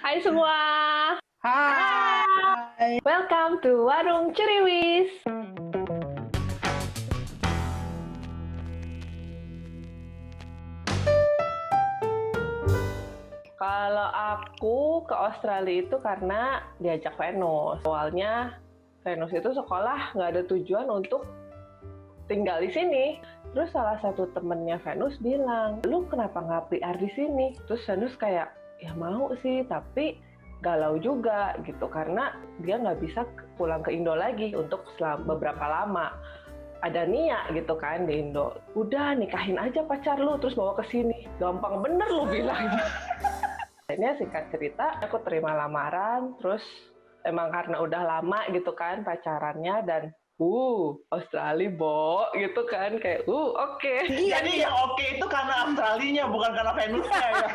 Hai semua, Hai. welcome to Warung Ceriwis. Kalau aku ke Australia itu karena diajak Venus. Awalnya Venus itu sekolah nggak ada tujuan untuk tinggal di sini. Terus salah satu temennya Venus bilang, lu kenapa nggak PR di sini? Terus Venus kayak, ya mau sih, tapi galau juga gitu karena dia nggak bisa pulang ke Indo lagi untuk selama beberapa lama. Ada Nia gitu kan di Indo. Udah nikahin aja pacar lu terus bawa ke sini. Gampang bener lu bilang. Akhirnya singkat cerita, aku terima lamaran, terus emang karena udah lama gitu kan pacarannya dan Australia, Bo, gitu kan, kayak, oke. Jadi yang oke itu karena Australinya, bukan karena Venusnya ya.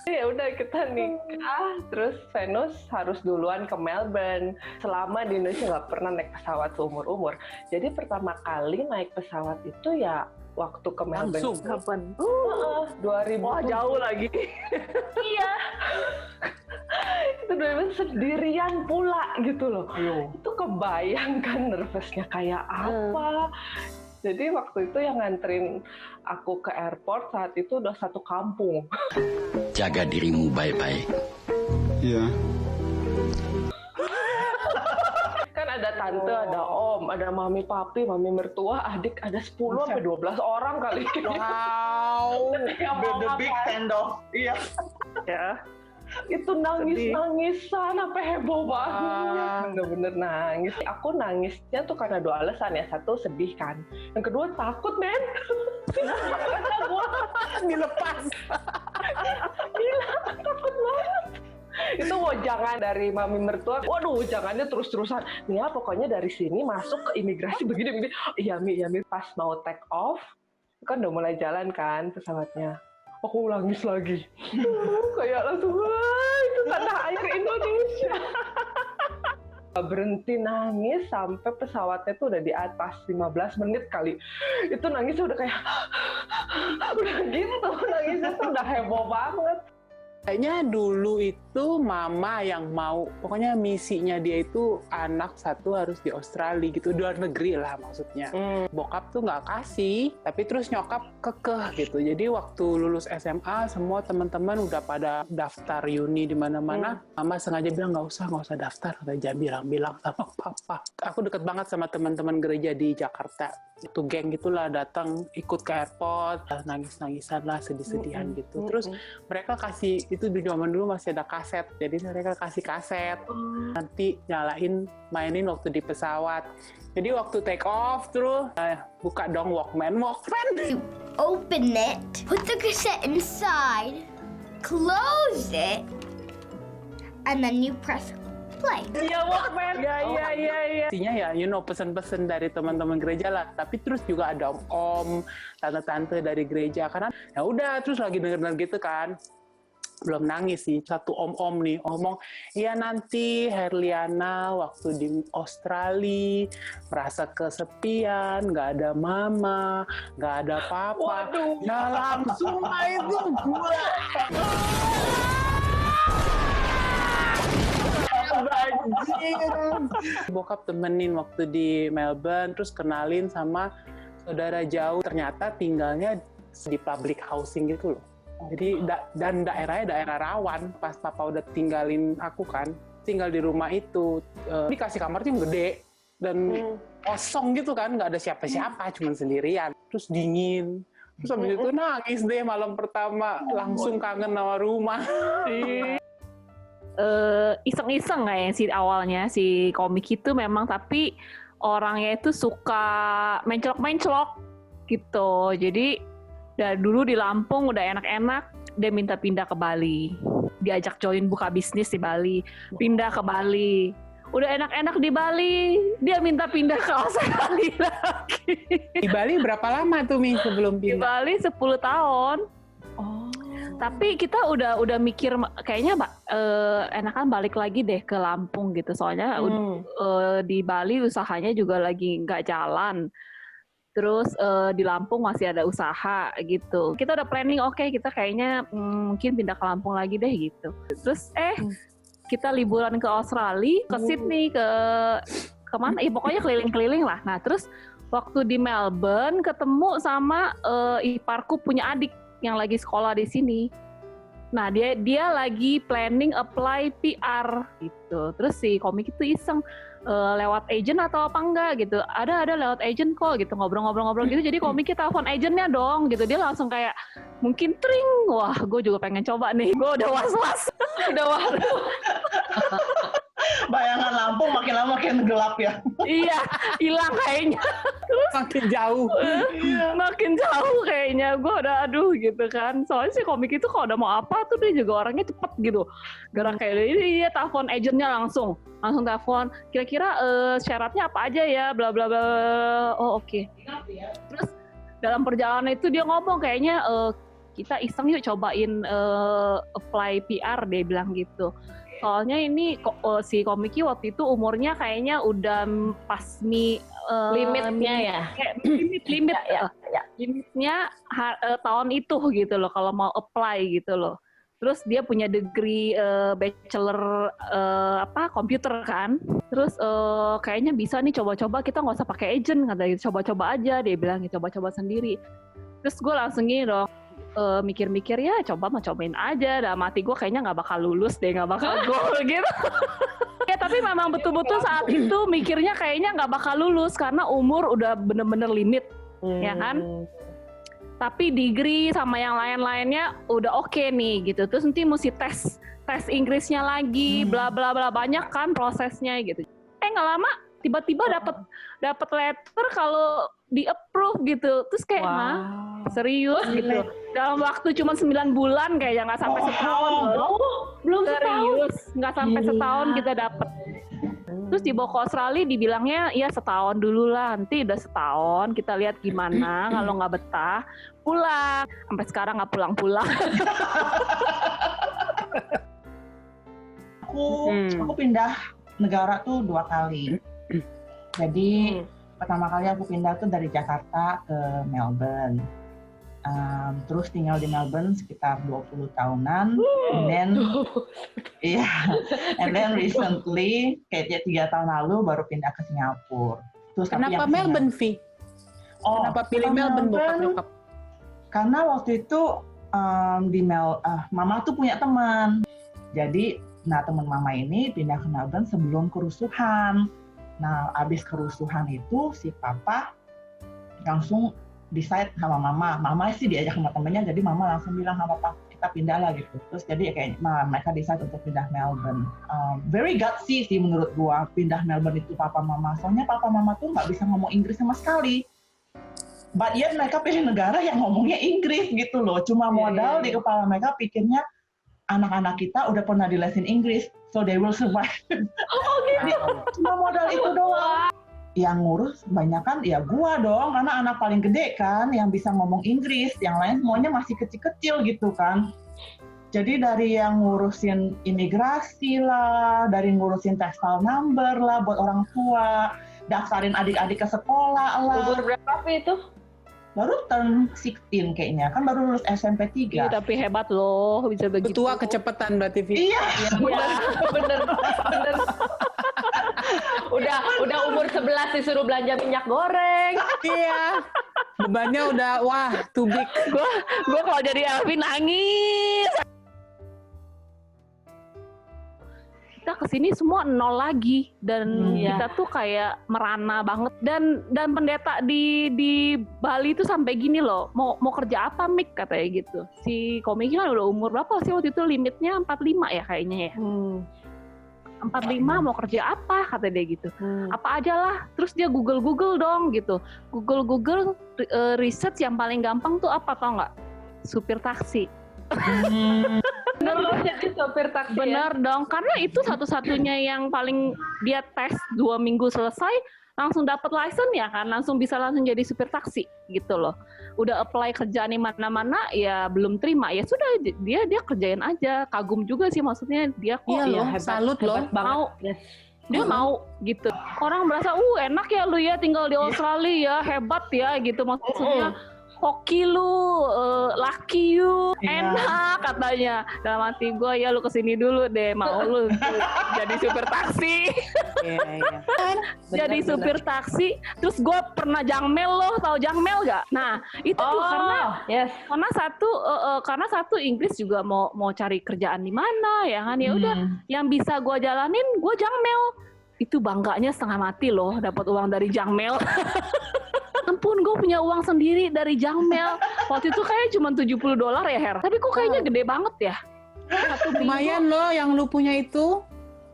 Ya udah kita nikah, terus Venus harus duluan ke Melbourne. Selama di Indonesia nggak pernah naik pesawat seumur-umur. Jadi pertama kali naik pesawat itu ya waktu ke Melbourne. Langsung kapan? 2000. Wah, jauh lagi. Iya. Itu 2000 sendirian pula gitu loh. Ayo. Itu kebayangkan nervousnya kayak apa. Jadi waktu itu yang nganterin aku ke airport saat itu udah satu kampung. Jaga dirimu baik-baik. Iya. Kan ada tante, ada om, ada mami papi, mami mertua, adik, ada 10 sampai 12 orang kali. Wow. Yang mau The big ngapain? sendok. Iya. Ya. Itu nangis-nangisan sampai heboh banget. Bener-bener nangis. Aku nangisnya tuh karena dua alasan ya. Satu, sedih kan. Yang kedua, takut, men. Kata gua Dilepas. gila, takut banget. Itu wejangan dari mami mertua. Waduh, wejangannya terus-terusan. Nih ya, pokoknya dari sini masuk ke imigrasi begini-begini. Iya, Mi. Pas mau take off, kan udah mulai jalan kan pesawatnya. Aku nangis lagi. Kayak langsung, wah, itu tanah air Indonesia. Berhenti nangis sampai pesawatnya tuh udah di atas 15 menit kali. Itu nangisnya udah kayak, udah gitu. Nangisnya tuh udah heboh banget. Kayaknya dulu itu mama yang mau, pokoknya misinya dia itu anak satu harus di Australia gitu, di luar negeri lah maksudnya. Bokap tuh nggak kasih, tapi terus nyokap kekeh gitu. Jadi waktu lulus SMA, semua teman-teman udah pada daftar uni di mana-mana. Mama sengaja bilang nggak usah daftar, jangan bilang-bilang sama papa. Aku deket banget sama teman-teman gereja di Jakarta. Itu geng gitulah datang ikut ke airport, nangis-nangisan lah, sedih-sedihan gitu. Terus mereka kasih, itu di zaman dulu masih ada kaset, jadi mereka kasih kaset, nanti nyalain, mainin waktu di pesawat. Jadi waktu take off terus buka dong Walkman. You open it, put the cassette inside, close it, and then you press play. Iya, Walkman. Iya. Intinya ya, pesan-pesan dari teman-teman gereja lah. Tapi terus juga ada om, tante-tante dari gereja. Karena ya udah, terus lagi denger-denger gitu kan. Belum nangis sih. Satu om-om nih ngomong, iya nanti Herliana waktu di Australia merasa kesepian, nggak ada mama, nggak ada papa. Waduh. Ya langsung itu gue. Bokap temenin waktu di Melbourne, terus kenalin sama saudara jauh. Ternyata tinggalnya di public housing gitu loh. Jadi dan daerahnya daerah rawan. Pas papa udah tinggalin aku kan, tinggal di rumah itu, dikasih kamar tuh yang gede dan kosong gitu kan, nggak ada siapa-siapa, cuma sendirian. Terus dingin. Terus habis itu nangis deh malam pertama, langsung kangen sama rumah. Iseng-iseng kayaknya sih awalnya si komik itu memang, tapi orangnya itu suka mencelok-mencelok gitu. Jadi dari dulu di Lampung udah enak-enak, dia minta pindah ke Bali. Diajak join buka bisnis di Bali, pindah ke Bali. Udah enak-enak di Bali, dia minta pindah ke Australia lagi. Di Bali berapa lama tuh Mi sebelum Di pindah? Bali 10 tahun. Oh. Tapi kita udah mikir kayaknya enakan balik lagi deh ke Lampung gitu. Soalnya di Bali usahanya juga lagi nggak jalan. Terus di Lampung masih ada usaha gitu. Kita udah planning, oke, kita kayaknya mungkin pindah ke Lampung lagi deh gitu. Terus kita liburan ke Australia, ke Sydney, ke mana? Pokoknya keliling-keliling lah. Nah terus waktu di Melbourne ketemu sama iparku punya adik yang lagi sekolah di sini. Nah dia lagi planning apply PR gitu. Terus si komik itu iseng lewat agent atau apa enggak gitu. Ada lewat agent kok gitu, ngobrol-ngobrol gitu. Jadi komiknya telepon agentnya dong gitu. Dia langsung kayak mungkin tring. Wah, gue juga pengen coba nih. Gue udah was-was. Udah was-was. Bayangan Lampung makin lama makin gelap ya. Iya, hilang kayaknya. Makin jauh. Makin jauh kayaknya. Gue udah aduh gitu kan. Soalnya si komik itu kalau udah mau apa tuh dia juga orangnya cepet gitu. Gerak kayak dia telepon agentnya langsung telepon. Kira-kira syaratnya apa aja ya? Bla bla bla. Oh oke. Terus dalam perjalanan itu dia ngomong kayaknya kita iseng yuk cobain apply PR, dia bilang gitu. Soalnya ini si komiki waktu itu umurnya kayaknya udah pas Limitnya ya. Limit Ya. limitnya tahun itu gitu loh kalau mau apply gitu loh. Terus dia punya degree bachelor komputer kan. Terus kayaknya bisa nih coba-coba, kita nggak usah pakai agent, katanya coba-coba aja, dia bilang coba-coba sendiri. Terus gue langsung gini dong, mikir-mikir ya cobain aja. Dalam hati gue kayaknya nggak bakal lulus deh, nggak bakal goal gitu. Ya tapi memang betul-betul saat itu mikirnya kayaknya nggak bakal lulus karena umur udah bener-bener limit, ya kan? Tapi degree sama yang lain-lainnya udah oke nih gitu. Terus nanti mesti tes Inggrisnya lagi, bla bla bla, banyak kan prosesnya gitu. Nggak lama tiba-tiba dapat letter kalau di approve gitu. Terus kayak serius gitu. Dalam waktu cuma 9 bulan kayaknya, nggak sampai setahun loh. Belum Serius, nggak sampai setahun kita dapat. Terus dibawa ke Australia dibilangnya ya setahun dulu lah, nanti udah setahun kita lihat gimana, kalau nggak betah pulang. Sampai sekarang nggak pulang-pulang. Aku pindah negara tuh 2 kali. Jadi pertama kali aku pindah tuh dari Jakarta ke Melbourne. Terus tinggal di Melbourne sekitar 20 tahunan. And then recently kayak 3 tahun lalu baru pindah ke Singapura. Terus Kenapa Melbourne, Vi? Kenapa pilih Melbourne bokap nyokap? Karena waktu itu Mama tuh punya teman. Jadi teman Mama ini pindah ke Melbourne sebelum kerusuhan. Nah, abis kerusuhan itu si Papa langsung decide sama Mama. Mama sih diajak sama temennya, jadi Mama langsung bilang sama Papa, kita pindah lah gitu. Terus jadi kayak mereka decide untuk pindah Melbourne. Very gutsy sih menurut gua pindah Melbourne itu Papa Mama. Soalnya Papa Mama tuh nggak bisa ngomong Inggris sama sekali. But yet mereka pilih negara yang ngomongnya Inggris gitu loh. Cuma modal di kepala mereka pikirnya anak-anak kita udah pernah di lesin Inggris, so they will survive. Cuma modal itu doang. Yang ngurus kebanyakan ya gua dong, karena anak paling gede kan yang bisa ngomong Inggris, yang lain semuanya masih kecil-kecil gitu kan. Jadi dari yang ngurusin imigrasi lah, dari ngurusin tax file number lah buat orang tua, daftarin adik-adik ke sekolah lah. Umur berapa itu? Baru turn 16 kayaknya, kan baru lulus SMP 3. Iya, tapi hebat loh bisa begitu. Tua kecepatan berarti, Vi. Iya. Bener. Udah umur 11 disuruh belanja minyak goreng. Iya. Bebannya udah too big. Gue kalau jadi Elvin nangis. Kita kesini semua nol lagi dan kita tuh kayak merana banget dan pendeta di Bali tuh sampai gini loh, mau kerja apa Mik katanya gitu. Si komiki kan udah umur berapa sih waktu itu, limitnya 45 ya kayaknya ya. 45 mau kerja apa kata dia gitu. Apa aja lah. Terus dia Google dong gitu. Google research yang paling gampang tuh apa tau nggak? Supir taksi. Bener loh jadi sopir taksi. Bener dong, karena itu satu-satunya yang paling dia tes 2 minggu selesai langsung dapat license ya kan, langsung jadi supir taksi gitu loh. Udah apply kerjaan di mana-mana ya belum terima, ya sudah dia kerjain aja. Kagum juga sih maksudnya dia kok Iya loh, hebat, salut loh. Banget. dia mau gitu. Orang merasa enak ya lu ya tinggal di Australia ya, hebat ya gitu, maksudnya hoki lu, laki you, enak katanya. Dalam hati gue, ya lu kesini dulu deh, mau lu jadi supir taksi. Iya. Jadi supir taksi, terus gue pernah jangmel loh, tahu jangmel gak? Nah itu tuh karena satu Inggris juga mau cari kerjaan di mana ya kan, ya udah yang bisa gue jalanin gue jangmel. Itu bangganya setengah mati loh dapat uang dari jangmel. Ampun, gue punya uang sendiri dari jangmel. Waktu itu kayaknya cuma $70 ya, Her. Tapi kok kayaknya gede banget ya. Lumayan loh yang lu punya itu.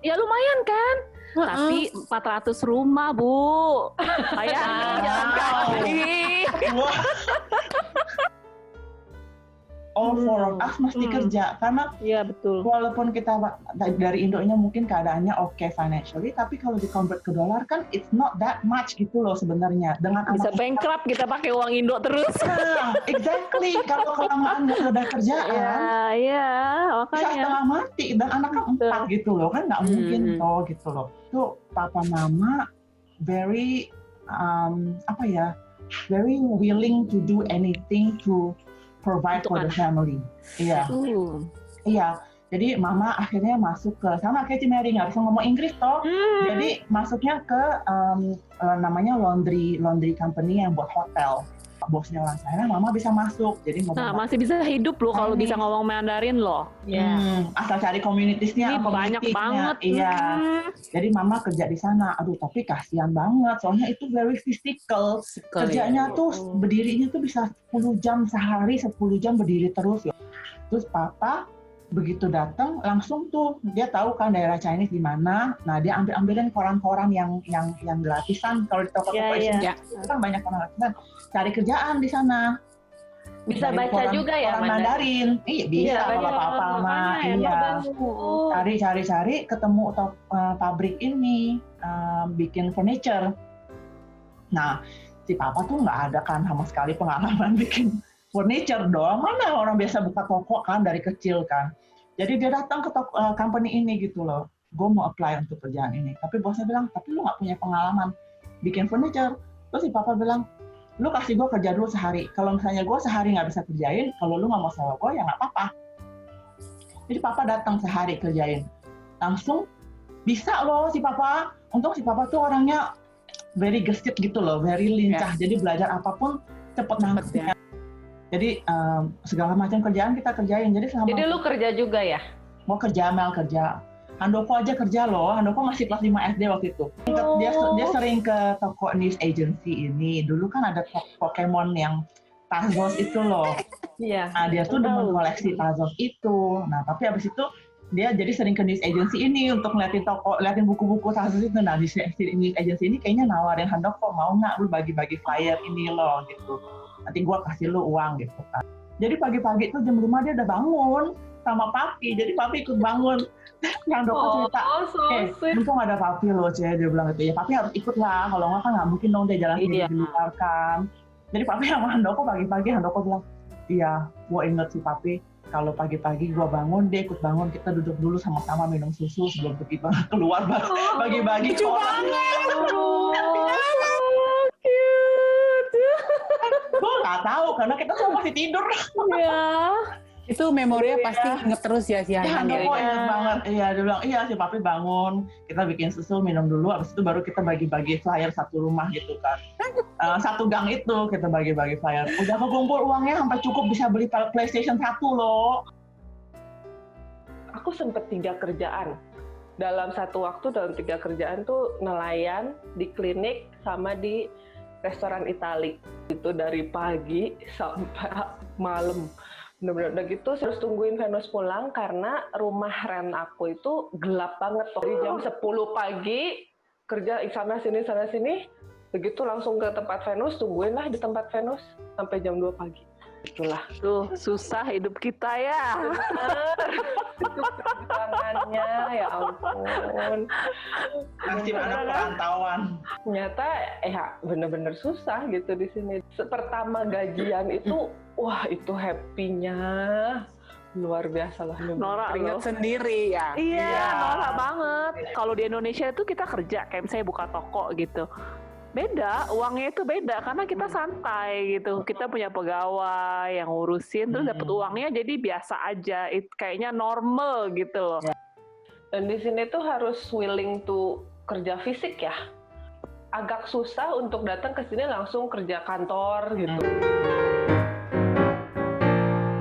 Ya lumayan kan. Tapi 400 rumah, Bu. Bayangin jalan kaki. All four of us mesti kerja, karena Iya betul. walaupun kita dari Indonya mungkin keadaannya oke financially, tapi kalau di-convert ke dolar kan it's not that much gitu loh sebenarnya. Dengan Bisa bankrupt kita pakai uang Indo terus. Exactly, kalau kelamaan nggak ada kerjaan, Iya, bisa makanya. setengah mati dan anaknya 4 gitu loh, kan nggak mungkin toh gitu loh. Tuh papa mama very very willing to do anything to provide for the family. Iya. Iya. Jadi mama akhirnya masuk ke sama kayak Cimeri, nggak bisa ngomong Inggris toh. Jadi masuknya ke namanya laundry company yang buat hotel. Bosnya orang sana, mama bisa masuk. Jadi Nah, masih bisa hidup loh kalau bisa ngomong Mandarin loh. asal cari communities-nya. Ini banyak banget. Iya. Jadi mama kerja di sana. Aduh, tapi kasihan banget. Soalnya itu very physical. Kerjanya tuh berdirinya tuh bisa 10 jam sehari, 10 jam berdiri terus. Terus papa begitu datang langsung tuh dia tahu kan daerah Chinese di mana. Nah, dia ambilin koran-koran yang gratisan kalau di toko-toko itu kan banyak koran gratisan. Cari kerjaan di sana. Bisa baca juga ya Mandarin. Iya, bisa kalau apa-apa mah. Iya. Cari ketemu pabrik ini bikin furniture. Nah, si papa tuh nggak ada kan sama sekali pengalaman bikin furniture doang, mana orang biasa buka toko kan dari kecil kan. Jadi dia datang ke company ini gitu loh. Gue mau apply untuk kerjaan ini. Tapi bosnya bilang, tapi lu nggak punya pengalaman bikin furniture. Terus si papa bilang, lu kasih gue kerja dulu sehari. Kalau misalnya gue sehari nggak bisa kerjain, kalau lu nggak mau sewa gue ya nggak apa-apa. Jadi papa datang sehari kerjain. Langsung bisa loh si papa. Untung si papa tuh orangnya very gesit gitu loh, very lincah. Jadi belajar apapun cepet nangkepnya. Jadi segala macam kerjaan kita kerjain. Jadi lu kerja juga ya? Mau kerja, Mel kerja. Handoko aja kerja loh. Handoko masih kelas 5 SD waktu itu. Dia sering ke toko news agency ini. Dulu kan ada Pokemon yang Tazos itu loh. Iya. Nah, dia tuh demen koleksi Tazos itu. Nah, tapi abis itu dia jadi sering ke news agency ini untuk liatin buku-buku Tazos itu. Nah, di news agency ini kayaknya nawarin Handoko, mau nggak lu bagi-bagi flyer ini loh gitu. Nanti gue kasih lu uang gitu kan. Jadi pagi-pagi tuh jam 5 dia udah bangun sama papi. Jadi papi ikut bangun. Yang Handoko cerita, untung ada papi loh, dia bilang gitu. Ya papi harus ikut lah, kalau nggak kan nggak mungkin dong dia jalan sendiri di luar kan. Jadi papi sama Handoko pagi-pagi, Handoko bilang, iya, gue inget si papi. Kalau pagi-pagi gue bangun, dia ikut bangun, kita duduk dulu sama-sama minum susu sebelum pergi keluar bagi-bagi. Lucu banget. Gue nggak tahu karena kita semua masih tidur. Iya. Itu memorinya pasti inget terus ya si Hana. Handoko inget banget. Iya, dia bilang, iya si papi bangun, kita bikin susu, minum dulu, abis itu baru kita bagi-bagi flyer satu rumah gitu kan. Satu gang itu kita bagi-bagi flyer. Udah kekumpul uangnya sampai cukup bisa beli PlayStation 1 loh. Aku sempet 3 kerjaan. Dalam satu waktu, dalam 3 kerjaan tuh nelayan, di klinik, sama di restoran Itali. Itu dari pagi sampai malam. Bener-bener gitu, terus tungguin Venus pulang karena rumah rent aku itu gelap banget. Dari jam 10 pagi, kerja sana sini, begitu langsung ke tempat Venus, tungguin lah di tempat Venus sampai jam 2 pagi. Itulah. Tuh, susah hidup kita ya. Itu perjuangannya, ya ampun. Nasib anak perantauan. Ternyata bener-bener susah gitu di sini. Pertama gajian itu, wah itu happy-nya. luar biasa lah. Norak Keringat loh. sendiri ya. Iya, norak banget. Kalau di Indonesia itu kita kerja, kayak misalnya buka toko gitu. Beda, uangnya itu beda karena kita santai gitu. Kita punya pegawai yang ngurusin, terus dapat uangnya jadi biasa aja. Kayaknya normal gitu loh. Dan di sini tuh harus willing to kerja fisik ya. Agak susah untuk datang ke sini langsung kerja kantor gitu.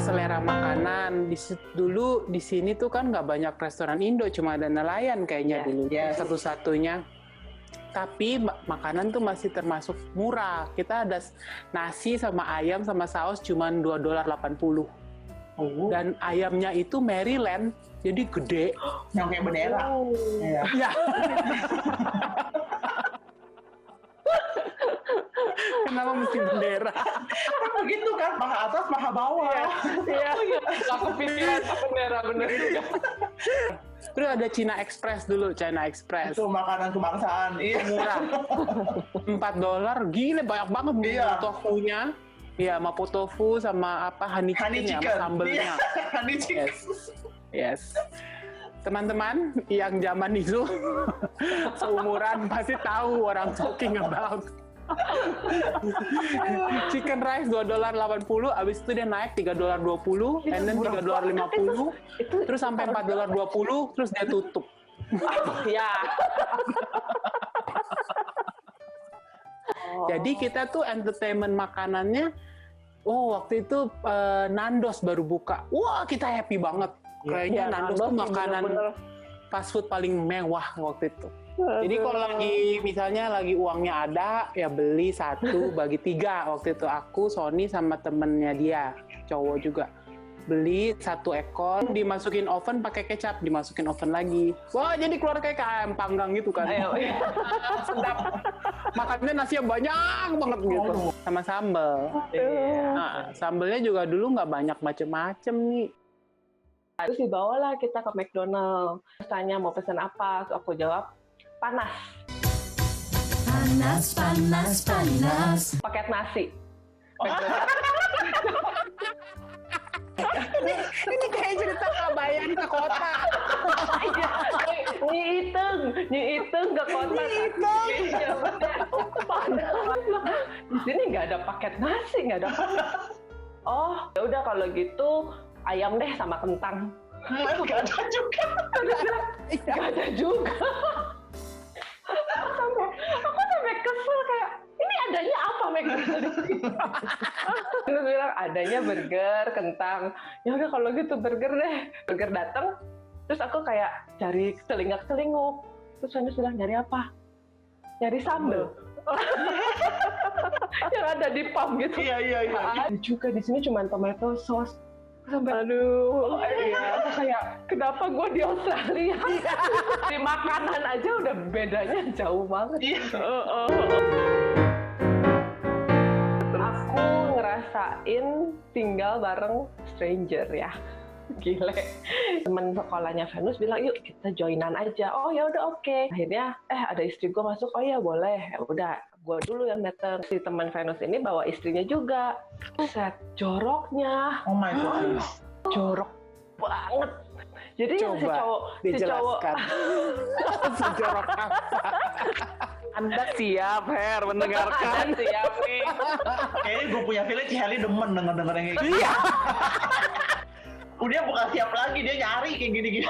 Selera makanan dulu di sini tuh kan nggak banyak restoran Indo, cuma ada nelayan kayaknya dulu satu-satunya. Tapi makanan tuh masih termasuk murah. Kita ada nasi sama ayam sama saus cuma $2.80. Dan ayamnya itu Maryland, jadi gede. Yang kayak bendera. Iya. Ya. Kenapa mesti bendera? Begitu kan, paha atas, paha bawah. Iya, nggak kepikiran bendera bener juga. Terus ada Cina Express dulu, China Express. Itu makanan kebangsaan. Iya. Murah. $4, gila banyak banget Iya. tofunya. Iya, mapo tofu sama apa honey Honey chicken ya, chicken. sama sambelnya. Iya, honey chicken. Yes. Teman-teman yang zaman itu seumuran pasti tahu orang talking about. Chicken rice $2.80, abis itu dia naik $3.20, and then $3.50, terus sampai $4.20, terus dia tutup. Ya. Jadi kita tuh entertainment makanannya, waktu itu Nandos baru buka. Wah, kita happy banget. Kayaknya Ya, Nandos tuh makanan bener-bener. fast food paling mewah waktu itu. Jadi kalau misalnya lagi uangnya ada, ya beli 1 bagi 3. Waktu itu aku, Sony, sama temennya dia, cowok juga. Beli 1 ekor, dimasukin oven pakai kecap, dimasukin oven lagi. Wah, jadi keluar kayak ayam panggang gitu kan. Ayo. Sedap. Makannya nasinya banyak banget gitu. Sama sambal. Nah, sambelnya juga dulu nggak banyak macem-macem nih. Terus dibawalah kita ke McDonald. Terus tanya mau pesan apa, terus aku jawab panas. Panas, panas, panas. Paket nasi. Ini kayak cerita Kabayan ke kota. Nyi Iteng ke kota. Iya benar. Panas. Di sini nggak ada paket nasi, nggak ada panas. Oh, ya udah kalau gitu ayam deh sama kentang. Nggak ada juga. Nggak ada juga. Aku sampai kesel kayak, ini adanya apa McDonald di sini? Terus bilang adanya burger, kentang. Ya udah kalau gitu burger deh. Burger datang, terus aku kayak cari celingak-celinguk. Terus Vanus bilang nyari apa? Nyari sambal. Yang ada di pump gitu. Iya. Ada juga di sini cuma tomato sauce. Sampai aduh, iya. Aku kayak kenapa gue di Australia? Di makanan aja udah bedanya jauh banget. Aku ngerasain tinggal bareng stranger ya. Gile. Temen sekolahnya Venus bilang, yuk kita joinan aja. Oh ya udah oke. Akhirnya ada istri gue masuk. Oh ya boleh. Ya udah, gue dulu yang datang. Si teman Venus ini bawa istrinya juga. Set joroknya. Oh my god. Jorok banget. Jadi yang si cowok dijelaskan. Sejorok apa? Anda siap, Her, mendengarkan. siap nih. Kayaknya gue punya feeling si Heli demen denger yang kayak gini. Iya. Udah bukan siap lagi, dia nyari kayak gini-gini.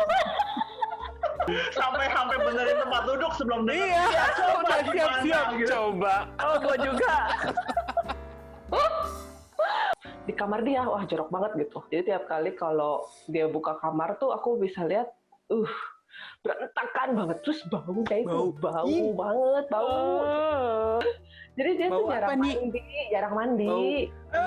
sampai benerin tempat duduk sebelum denger. Iya, coba udah gimana, siap-siap gitu. coba. Oh, gue juga. Di kamar dia, wah jorok banget gitu. Jadi tiap kali kalau dia buka kamar tuh aku bisa lihat, berantakan banget. Terus baunya itu bau banget, bau. Jadi dia tuh Bau apa nih? jarang mandi.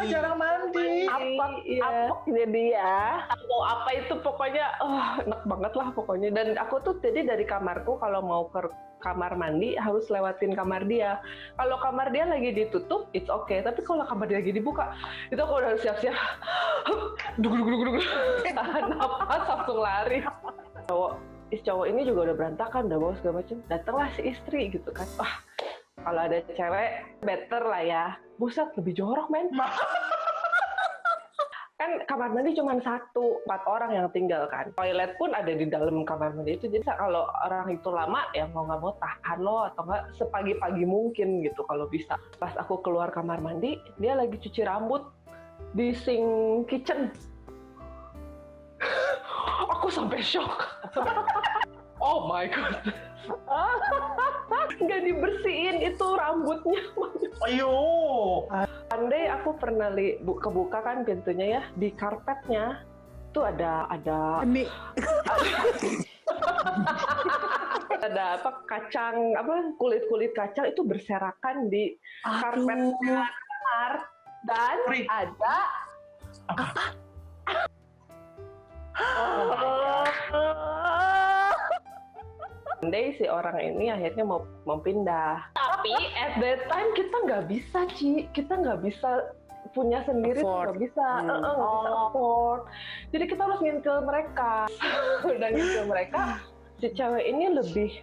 Jarang mandi. Apok dia. Mau apa itu pokoknya, enak banget lah pokoknya. Dan aku tuh jadi dari kamarku kalau mau ke kamar mandi harus lewatin kamar dia. Kalau kamar dia lagi ditutup, it's okay. Tapi kalau kamar dia lagi dibuka, itu aku udah harus siap-siap. Duk. Tahan napas, langsung lari. Cowok ini juga udah berantakan, udah bawa segala macam. Datanglah si istri gitu kan. Wah, kalau ada cewek, better lah ya. Buset, lebih jorok, men. kan kamar mandi cuma 1, 4 orang yang tinggal kan. Toilet pun ada di dalam kamar mandi itu. Jadi kalau orang itu lama, ya mau nggak mau tahan loh, atau nggak sepagi-pagi mungkin gitu kalau bisa. Pas aku keluar kamar mandi, dia lagi cuci rambut di sink kitchen. Aku sampai shock. Oh my god. Nggak dibersihin itu rambutnya. Ayo. Andai aku pernah kebuka kan pintunya ya, di karpetnya tuh ada Ini ada kacang, kulit kacang itu berserakan di karpetnya kamar, dan Freak. ada Andai si orang ini akhirnya mau pindah. Tapi at that time kita nggak bisa, Ci. Kita nggak bisa punya sendiri, tuh Afford. nggak bisa. Nggak bisa afford. Jadi kita harus ngintil mereka. Udah ngintil mereka, si cewek ini lebih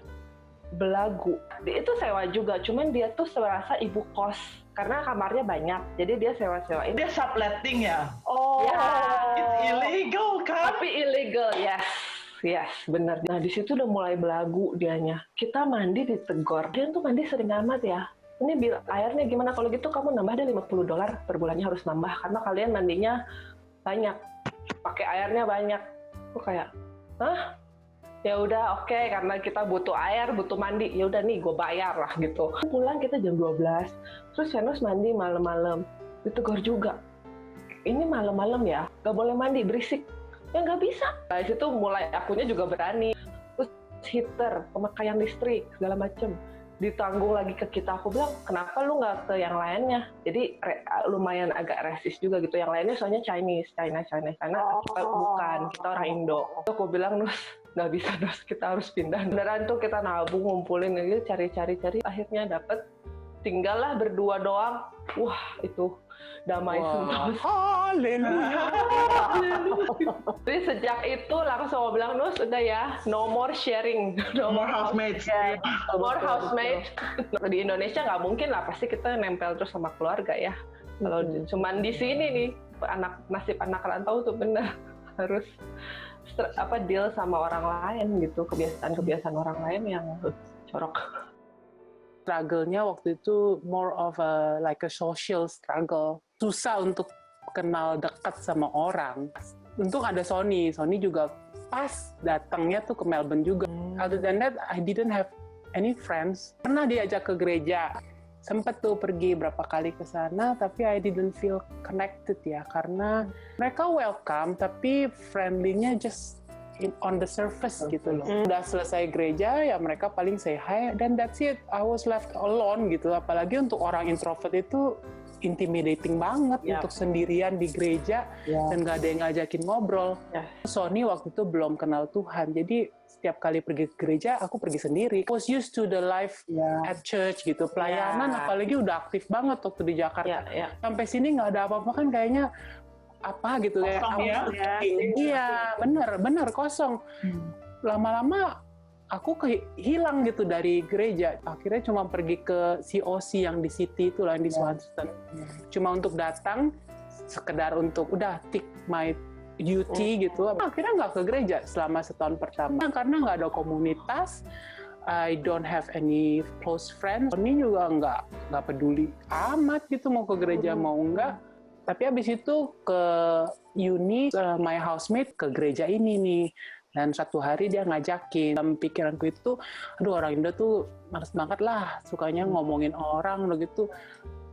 belagu. Itu sewa juga, cuman dia tuh serasa ibu kos. Karena kamarnya banyak, jadi dia sewa-sewain. Dia subletting ya? Oh, It's illegal kan? tapi illegal, yes, benar. Nah, di situ udah mulai belagu dianya. Kita mandi ditegor. Dia tuh mandi sering amat ya. Ini airnya gimana? Kalau gitu kamu nambah deh $50 per bulannya, harus nambah. Karena kalian mandinya banyak. Pakai airnya banyak. Aku kayak, hah? Ya udah, oke, karena kita butuh air, butuh mandi. Ya udah nih, gue bayar lah gitu. Pulang kita jam 12. Terus Venus mandi malam-malam. Ditegur juga. Ini malam-malam ya, gak boleh mandi, berisik. Ya nggak bisa. Nah, situ mulai akunya juga berani. Terus heater, pemakaian listrik, segala macem. Ditanggung lagi ke kita. Aku bilang, kenapa lu nggak ke yang lainnya? Jadi lumayan agak resist juga gitu. Yang lainnya soalnya Chinese. China. Kita bukan, kita orang Indo. Aku bilang, Nus, nggak bisa, Nus. Kita harus pindah. Beneran tuh kita nabung, ngumpulin gitu, cari. Akhirnya dapet. Tinggallah berdua doang. Wah, itu damai semua. Haleluya. Jadi sejak itu langsung mau bilang, Nus, udah ya, no more sharing. No more housemates. No more housemate. Di Indonesia nggak mungkin lah, pasti kita nempel terus sama keluarga ya. Kalau cuman di sini nih, nasib anak rantau tuh bener harus deal sama orang lain gitu, kebiasaan orang lain yang corok. Struggle-nya waktu itu more of like a social struggle. Susah untuk kenal dekat sama orang. Untung ada Sony juga pas datangnya tuh ke Melbourne juga. Other than that, I didn't have any friends. Pernah diajak ke gereja, sempet tuh pergi berapa kali ke sana, tapi I didn't feel connected ya, karena mereka welcome, tapi friendly-nya just on the surface gitu loh. Udah selesai gereja, ya mereka paling say hi, dan that's it. I was left alone gitu. Apalagi untuk orang introvert itu intimidating banget untuk sendirian di gereja dan gak ada yang ngajakin ngobrol. Sony waktu itu belum kenal Tuhan, jadi setiap kali pergi ke gereja, aku pergi sendiri. I was used to the life at church gitu. Pelayanan apalagi udah aktif banget waktu di Jakarta. Sampai sini nggak ada apa-apa kan kayaknya apa gitu ya. Iya, bener kosong. Lama-lama aku hilang gitu dari gereja. Akhirnya cuma pergi ke COC yang di City itu lah, di Swanston. Cuma untuk datang, sekedar untuk udah tick my duty gitu. Akhirnya nggak ke gereja selama setahun pertama. Karena nggak ada komunitas, I don't have any close friends. Ini juga nggak peduli amat gitu mau ke gereja mau nggak. Tapi abis itu ke uni, my housemate ke gereja ini nih. Dan satu hari dia ngajakin. Dalam pikiranku itu, aduh orang Indo tuh males banget lah. Sukanya ngomongin orang gitu.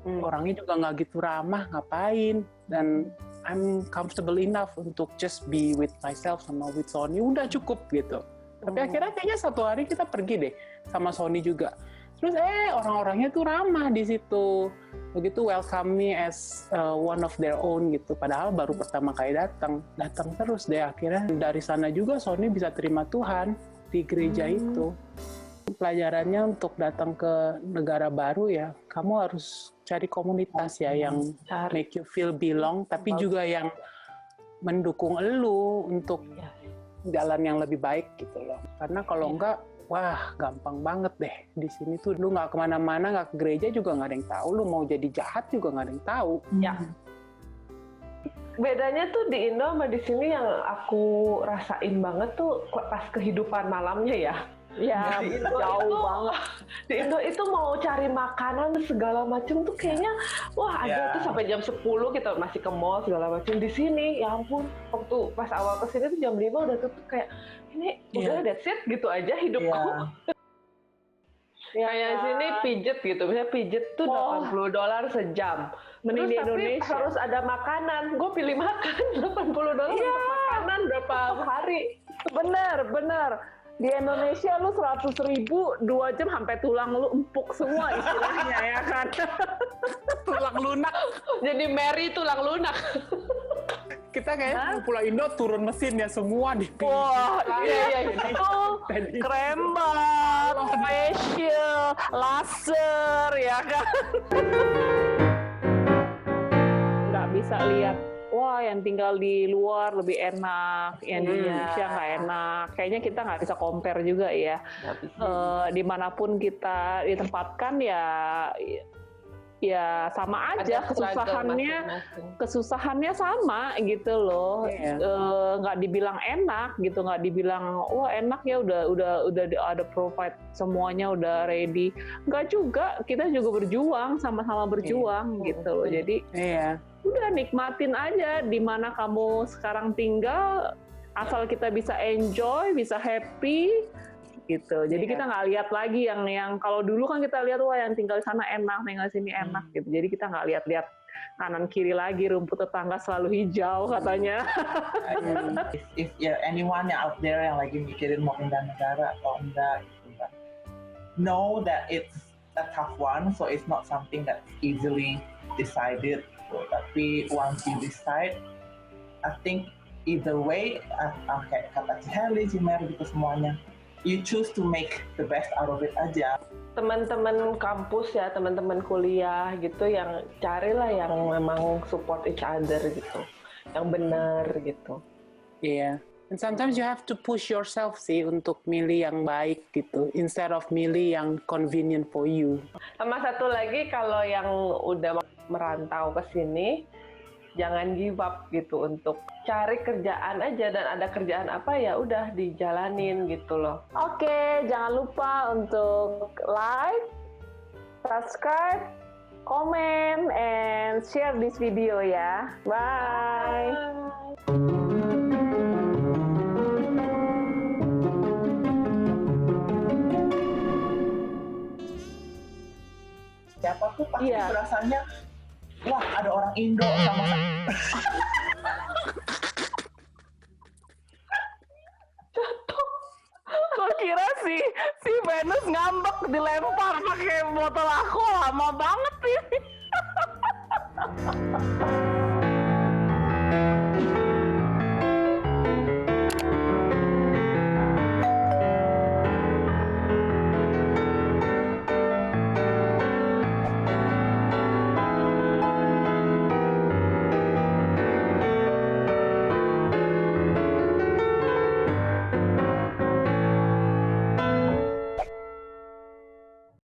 Orangnya juga nggak gitu ramah, ngapain. Dan I'm comfortable enough untuk just be with myself sama with Sony. Udah cukup gitu. Tapi akhirnya kayaknya satu hari kita pergi deh sama Sony juga. Terus orang-orangnya tuh ramah di situ. Begitu welcome me as one of their own gitu. Padahal baru pertama kali datang terus deh. Akhirnya dari sana juga Sony bisa terima Tuhan di gereja itu. Pelajarannya untuk datang ke negara baru ya, kamu harus cari komunitas ya yang make you feel belong, tapi juga yang mendukung elu untuk jalan yang lebih baik gitu loh. Karena kalau enggak, wah gampang banget deh di sini tuh. Lu nggak kemana-mana, nggak ke gereja juga nggak ada yang tahu. Lu mau jadi jahat juga nggak ada yang tahu. Bedanya tuh di Indo sama di sini yang aku rasain banget tuh pas kehidupan malamnya ya. Ya, Di Indo jauh itu- banget. Di Indo itu mau cari makanan segala macem tuh kayaknya wah ada Ya. tuh sampai jam 10 kita masih ke mall segala macem. Di sini ya ampun waktu pas awal kesini tuh jam 5 udah tutup kayak ini udah that's it gitu aja hidupku. Iya. Kayak sini pijet gitu, misalnya pijet tuh $80 sejam. Mending di Terus tapi Indonesia. harus ada makanan, gue pilih makan $80 untuk makanan berapa hari. Bener. Di Indonesia lu 100.000 2 jam sampai tulang lu empuk semua istilahnya ya kan. Tulang lunak. Jadi Mary tulang lunak. Kita kayak Pulau Indo turun mesin ya semua di Wah, iya. Itu Jadi- krembat, facial, laser ya kan. Nggak bisa lihat, wah yang tinggal di luar lebih enak, yang di Indonesia nggak enak. Kayaknya kita nggak bisa compare juga ya. Dimanapun kita ditempatkan ya sama aja kesusahannya sama gitu loh. Iya. Nggak dibilang enak gitu, nggak dibilang wah enak ya udah ada provide semuanya udah ready. Nggak juga, kita juga berjuang, sama-sama berjuang gitu loh. Jadi Iya. udah nikmatin aja di mana kamu sekarang tinggal, asal kita bisa enjoy, bisa happy gitu. Jadi kita nggak lihat lagi yang kalau dulu kan kita lihat wah yang tinggal di sana enak, tinggal di sini enak gitu. Jadi kita nggak lihat kanan kiri lagi, rumput tetangga selalu hijau katanya. If anyone out there yang lagi mikirin mau pindah negara atau enggak gitu kan, know that it's a tough one, so it's not something that's easily decided. Tapi once you decide, I think either way, kayak kata Ciheli, Cimer gitu semuanya, you choose to make the best out of it aja. Teman-teman kampus ya, teman-teman kuliah gitu yang carilah yang memang support each other gitu. Yang benar gitu. Iya. And sometimes you have to push yourself sih untuk milih yang baik gitu, instead of milih yang convenient for you. Sama satu lagi kalau yang udah merantau ke sini, jangan give up gitu untuk cari kerjaan aja, dan ada kerjaan apa ya udah dijalanin gitu loh. Oke, jangan lupa untuk like, subscribe, comment, and share this video ya. Bye. Siapa tuh pasti Iya. berasanya, wah ada orang Indo sama Gue kira si Venus ngambek dilempar pakai botol aku, lama banget ini.